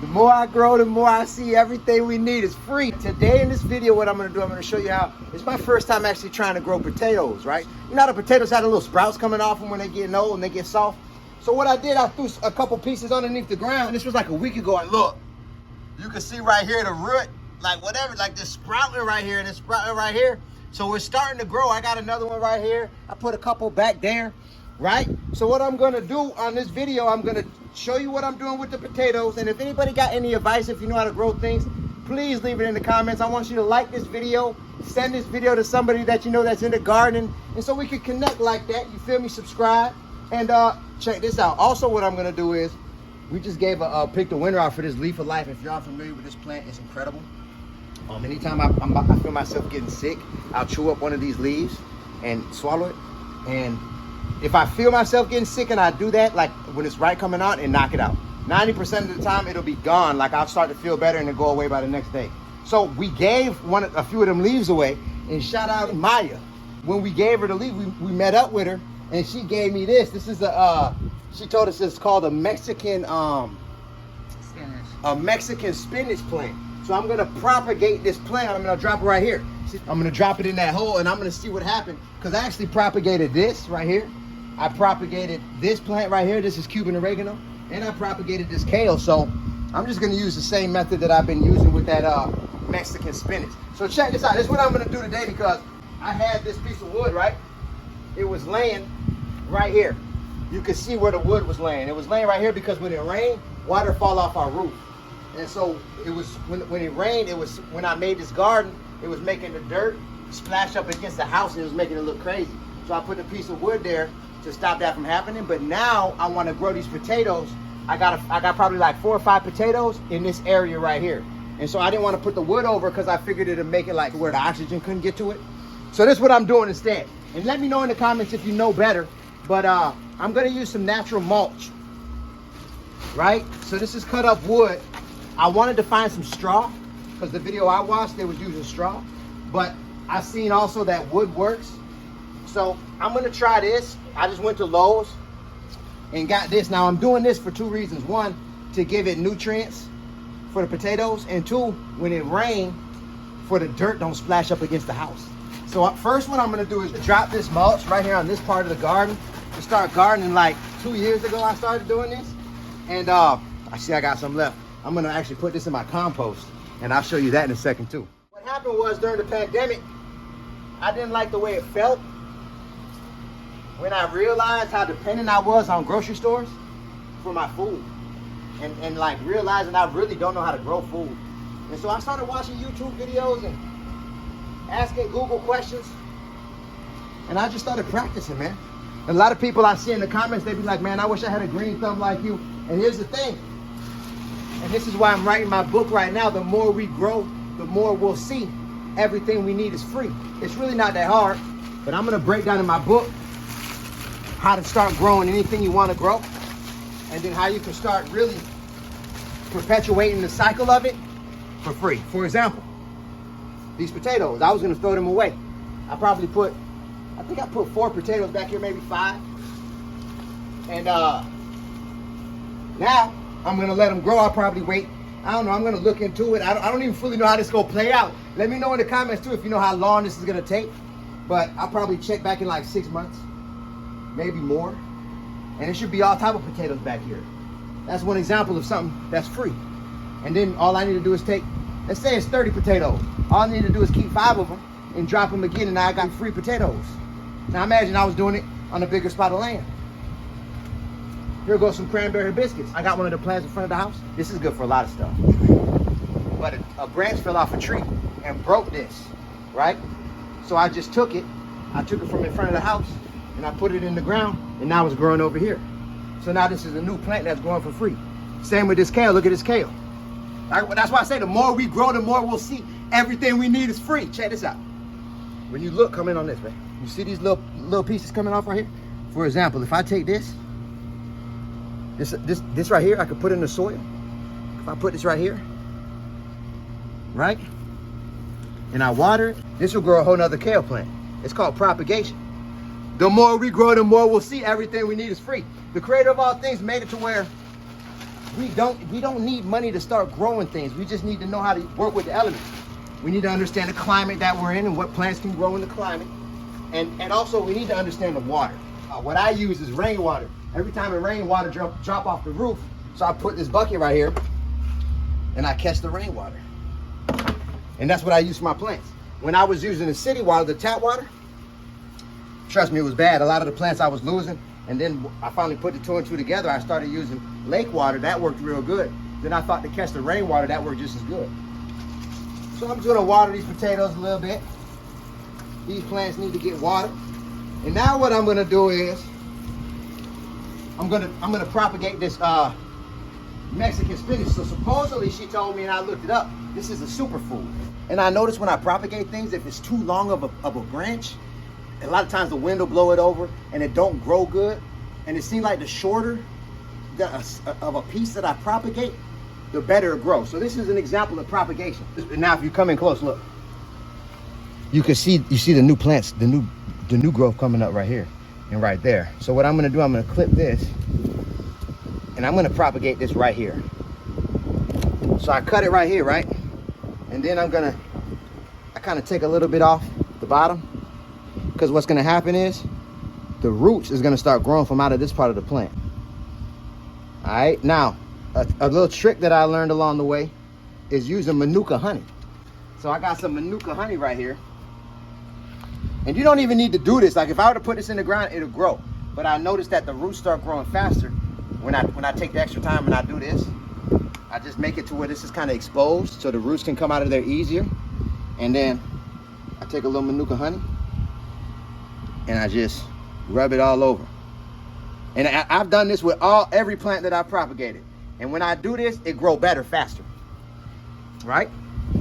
more I grow, the more I see everything we need is free. Today in this video, what I'm gonna do, I'm gonna show you how, it's my first time actually trying to grow potatoes, right? You know how the potatoes have the little sprouts coming off them when they get old and they get soft? So what I did, I threw a couple pieces underneath the ground. This was like a week ago, and look, you can see right here the root, like whatever, like this sprouting right here and this sprouting right here. So we're starting to grow. I got another one right here. I put a couple back there, right? So what I'm gonna do on this video, I'm gonna show you what I'm doing with the potatoes. And if anybody got any advice, if you know how to grow things, please leave it in the comments. I want you to like this video, send this video to somebody that you know that's in the garden, and so we can connect like that. You feel me? Subscribe. And check this out. Also, what I'm gonna do is, we just gave picked a winner out for this Leaf of Life. If y'all familiar with this plant, it's incredible. Anytime I feel myself getting sick, I'll chew up one of these leaves and swallow it. And if I feel myself getting sick and I do that, like when it's right coming out, and knock it out, 90% of the time it'll be gone. Like I'll start to feel better and it'll go away by the next day. So we gave a few of them leaves away, and shout out Maya. When we gave her the leaf, we met up with her, and she gave me this. This is she told us it's called a Mexican spinach. A Mexican spinach plant. So I'm gonna propagate this plant. I'm gonna drop it right here. I'm gonna drop it in that hole, and I'm gonna see what happened. Because I actually propagated this right here. I propagated this plant right here. This is Cuban oregano. And I propagated this kale. So I'm just gonna use the same method that I've been using with that Mexican spinach. So check this out. This is what I'm gonna do today, because I had this piece of wood, right? It was laying right here. You can see where the wood was laying. It was laying right here because when it rained, water fall off our roof. And so it was, when it rained, it was, when I made this garden, it was making the dirt splash up against the house, and it was making it look crazy. So I put a piece of wood there to stop that from happening. But now I want to grow these potatoes. I got probably like 4 or 5 potatoes in this area right here. And so I didn't want to put the wood over, because I figured it'd make it like where the oxygen couldn't get to it. So this is what I'm doing instead. And let me know in the comments if you know better. But I'm gonna use some natural mulch, right? So this is cut up wood. I wanted to find some straw, because the video I watched, they was using straw. But I seen also that wood works. So I'm gonna try this. I just went to Lowe's and got this. Now I'm doing this for 2 reasons. 1, to give it nutrients for the potatoes. And 2, when it rains, for the dirt don't splash up against the house. So first what I'm gonna do is drop this mulch right here on this part of the garden. I started gardening like 2 years ago. I started doing this. And I see I got some left. I'm gonna actually put this in my compost, and I'll show you that in a second too. What happened was, during the pandemic, I didn't like the way it felt when I realized how dependent I was on grocery stores for my food. And like realizing I really don't know how to grow food. And so I started watching YouTube videos and asking Google questions. And I just started practicing, man. And a lot of people I see in the comments, they be like, man, I wish I had a green thumb like you. And here's the thing. And this is why I'm writing my book right now. The more we grow, the more we'll see. Everything we need is free. It's really not that hard. But I'm going to break down in my book how to start growing anything you want to grow. And then how you can start really perpetuating the cycle of it for free. For example, these potatoes, I was going to throw them away. I think I put 4 potatoes back here, maybe 5. And now I'm gonna let them grow. I'll probably wait. I don't know. I'm gonna look into it. I don't even fully know how this is gonna play out. Let me know in the comments too if you know how long this is gonna take. But I'll probably check back in like 6 months, maybe more. And it should be all type of potatoes back here. That's one example of something that's free. And then all I need to do is take, let's say it's 30 potatoes. All I need to do is keep 5 of them and drop them again, and now I got free potatoes. Now imagine I was doing it on a bigger spot of land. Here goes some cranberry biscuits. I got one of the plants in front of the house. This is good for a lot of stuff. But a branch fell off a tree and broke this, right? So I just took it. I took it from in front of the house and I put it in the ground, and now it's growing over here. So now this is a new plant that's growing for free. Same with this kale. Look at this kale. That's why I say the more we grow, the more we'll see. Everything we need is free. Check this out. When you look, come in on this, man. You see these little pieces coming off right here? For example, if I take this right here, I could put in the soil. If I put this right here, right? And I water it, this will grow a whole nother kale plant. It's called propagation. The more we grow, the more we'll see. Everything we need is free. The creator of all things made it to where We don't need money to start growing things. We just need to know how to work with the elements. We need to understand the climate that we're in and what plants can grow in the climate. And also we need to understand the water. What I use is rainwater. Every time the rainwater drop off the roof, so I put this bucket right here and I catch the rainwater. And that's what I use for my plants. When I was using the city water, the tap water, trust me, it was bad. A lot of the plants I was losing. And then I finally put the two and two together. I started using lake water. That worked real good. Then I thought to catch the rainwater, that worked just as good. So I'm just gonna water these potatoes a little bit. These plants need to get water. And now what I'm gonna do is, I'm gonna propagate this Mexican spinach. So supposedly she told me, and I looked it up, this is a superfood. And I noticed when I propagate things, if it's too long of a branch, a lot of times the wind will blow it over and it don't grow good. And it seems like the shorter of a piece that I propagate, the better it grows. So this is an example of propagation. Now if you come in close, look. You see the new plants, the new growth coming up right here and right there. So what I'm gonna do, I'm gonna clip this and I'm gonna propagate this right here. So I cut it right here, right? And then I kind of take a little bit off the bottom, because what's gonna happen is the roots is gonna start growing from out of this part of the plant. All right, now, a little trick that I learned along the way is using Manuka honey. So I got some Manuka honey right here. And you don't even need to do this. Like if I were to put this in the ground, it'll grow. But I noticed that the roots start growing faster when I take the extra time and I do this. I just make it to where this is kind of exposed so the roots can come out of there easier. And then I take a little Manuka honey and I just rub it all over. And I've done this with every plant that I propagated. And when I do this, it grows better, faster. Right?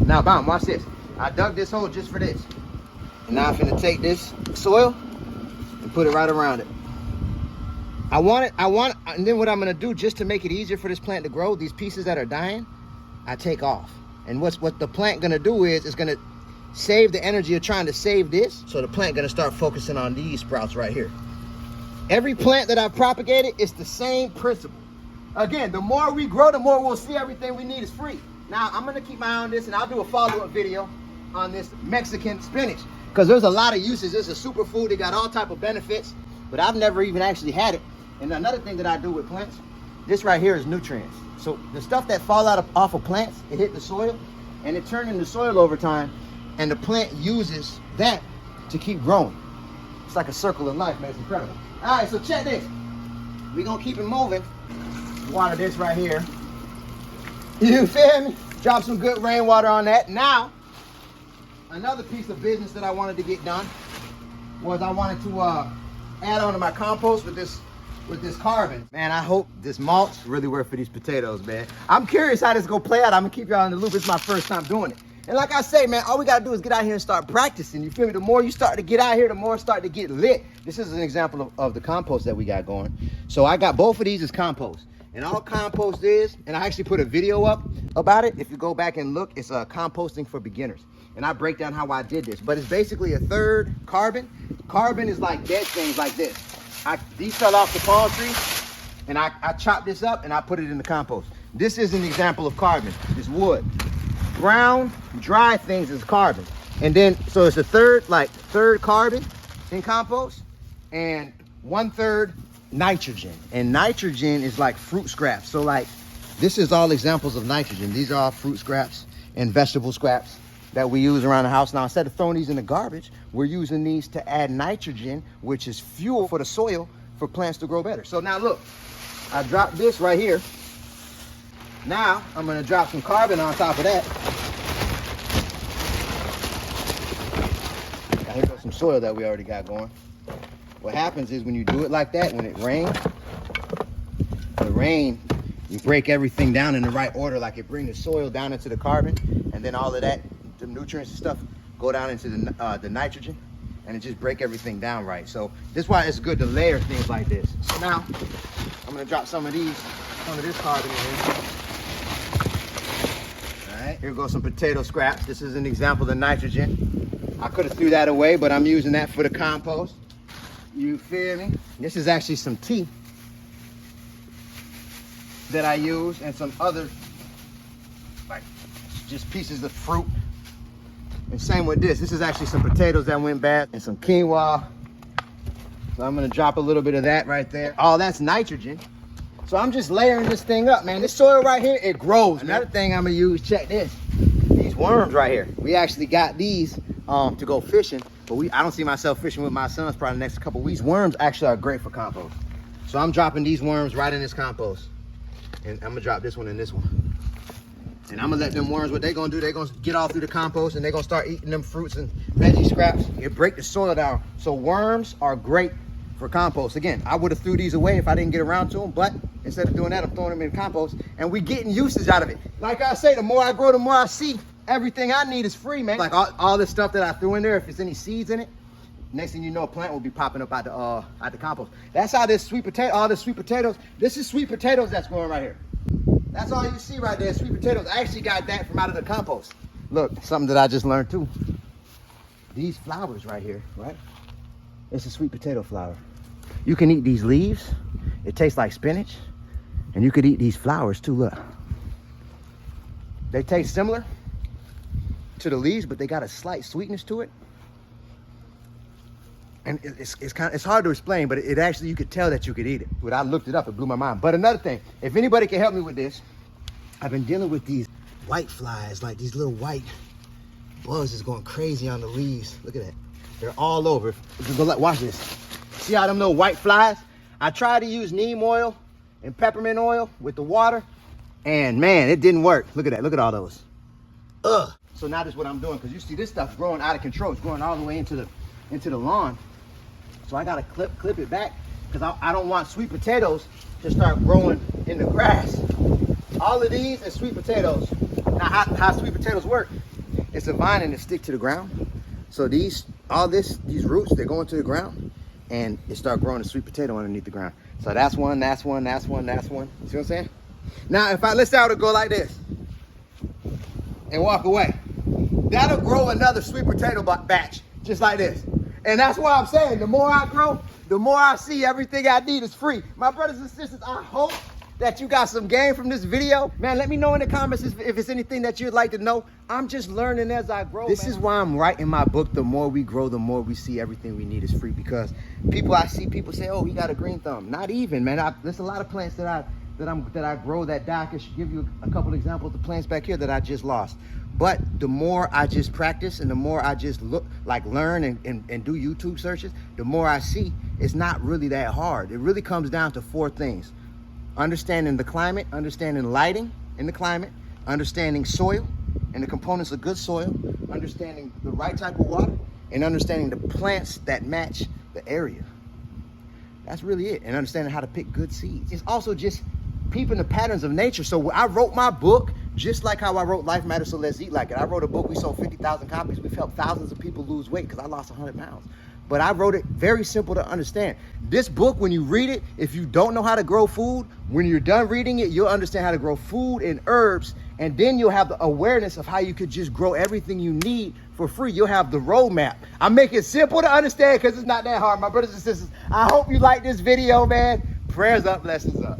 Now, bam, watch this. I dug this hole just for this. And now I'm gonna take this soil and put it right around it. And then what I'm gonna do, just to make it easier for this plant to grow, these pieces that are dying, I take off. And what the plant gonna do is, it's gonna save the energy of trying to save this. So the plant gonna start focusing on these sprouts right here. Every plant that I've propagated, it's the same principle. Again, the more we grow, the more we'll see everything we need is free. Now, I'm gonna keep my eye on this and I'll do a follow-up video on this Mexican spinach, because there's a lot of uses. It's a superfood. It got all type of benefits, but I've never even actually had it. And another thing that I do with plants, this right here is nutrients. So the stuff that fall off of plants, it hit the soil and it turned into soil over time, and the plant uses that to keep growing. It's like a circle of life, man. It's incredible. All right, so check this. We're gonna keep it moving. Water this right here. You feel me? Drop some good rainwater on that. Now, another piece of business that I wanted to get done was I wanted to add on to my compost with this carbon. Man, I hope this mulch really works for these potatoes, man. I'm curious how this gonna play out. I'm gonna keep y'all in the loop. It's my first time doing it. And like I say, man, all we gotta do is get out here and start practicing. You feel me? The more you start to get out here, the more it start to get lit. This is an example of the compost that we got going. So I got both of these as compost. And all compost is, and I actually put a video up about it. If you go back and look, it's composting for beginners. And I break down how I did this. But it's basically a third carbon. Carbon is like dead things like this. These fell off the palm tree, and I chopped this up and I put it in the compost. This is an example of carbon. It's wood. Brown, dry things is carbon. And then, so it's a third carbon in compost, and 1/3 nitrogen. And nitrogen is like fruit scraps. So like, this is all examples of nitrogen. These are all fruit scraps and vegetable scraps that we use around the house. Now, instead of throwing these in the garbage, we're using these to add nitrogen, which is fuel for the soil for plants to grow better. So now look, I dropped this right here. Now, I'm gonna drop some carbon on top of that. Now, here goes some soil that we already got going. What happens is when you do it like that, when it rains, the rain, you break everything down in the right order, like it brings the soil down into the carbon, and then all of that, the nutrients and stuff, go down into the nitrogen, and it just break everything down right. So this is why it's good to layer things like this. So now, I'm gonna drop some of this carbon in here. All right, here goes some potato scraps. This is an example of nitrogen. I could have threw that away, but I'm using that for the compost. You feel me? This is actually some tea. that I use, and some other, like, just pieces of fruit. And same with this. This is actually some potatoes that went bad and some quinoa. So I'm gonna drop a little bit of that right there. Oh, that's nitrogen. So I'm just layering this thing up, man. This soil right here, it grows. Another thing I'm gonna use, check this. These worms right here. We actually got these to go fishing, but I don't see myself fishing with my sons probably the next couple weeks. Worms actually are great for compost. So I'm dropping these worms right in this compost. And I'm gonna drop this one and this one. And I'm gonna let them worms, what they gonna do, they gonna get all through the compost and they gonna start eating them fruits and veggie scraps. It break the soil down. So worms are great for compost. Again, I would have threw these away if I didn't get around to them, but instead of doing that, I'm throwing them in compost and we getting usage out of it. Like I say, the more I grow, the more I see. Everything I need is free, man. Like all this stuff that I threw in there, if there's any seeds in it, next thing you know, a plant will be popping up out the compost. That's how this sweet potato, all the sweet potatoes, this is sweet potatoes that's growing right here. That's all you see right there, sweet potatoes. I actually got that from out of the compost. Look, something that I just learned too. These flowers right here, right? It's a sweet potato flower. You can eat these leaves. It tastes like spinach. And you could eat these flowers too, look. They taste similar to the leaves, but they got a slight sweetness to it. And it's hard to explain, but it actually, you could tell that you could eat it. When I looked it up, it blew my mind. But another thing, if anybody can help me with this, I've been dealing with these white flies, like these little white bugs is going crazy on the leaves. Look at that. They're all over. Watch this. See how them little white flies? I tried to use neem oil and peppermint oil with the water, and man, it didn't work. Look at that. Look at all those. Ugh. So now this is what I'm doing, because you see this stuff growing out of control. It's growing all the way into the lawn. So I gotta clip it back, because I don't want sweet potatoes to start growing in the grass. All of these are sweet potatoes. Now how sweet potatoes work, it's a vine and it stick to the ground. So these roots, they go into the ground and it start growing a sweet potato underneath the ground. So that's one, that's one, that's one, that's one. You see what I'm saying? Now let's say I would go like this and walk away. That'll grow another sweet potato batch, just like this. And that's what I'm saying. The more I grow, the more I see everything I need is free. My brothers and sisters, I hope that you got some game from this video. Man, let me know in the comments if it's anything that you'd like to know. I'm just learning as I grow. This is why I'm writing my book. The more we grow, the more we see everything we need is free. Because I see people say, oh, he got a green thumb. Not even, man. There's a lot of plants that I grow that die. I could give you a couple examples of the plants back here that I just lost. But the more I just practice and the more I just learn and do YouTube searches, the more I see it's not really that hard. It really comes down to 4 things. Understanding the climate, understanding lighting in the climate, understanding soil and the components of good soil, understanding the right type of water, and understanding the plants that match the area. That's really it. And understanding how to pick good seeds. It's also just peeping the patterns of nature. So I wrote my book just like how I wrote Life Matters, So Let's Eat Like It. I wrote a book, we sold 50,000 copies. We've helped thousands of people lose weight because I lost 100 pounds. But I wrote it very simple to understand. This book, when you read it, if you don't know how to grow food, when you're done reading it, you'll understand how to grow food and herbs, and then you'll have the awareness of how you could just grow everything you need for free. You'll have the roadmap. I make it simple to understand because it's not that hard. My brothers and sisters, I hope you like this video, man. Prayers up, blessings up.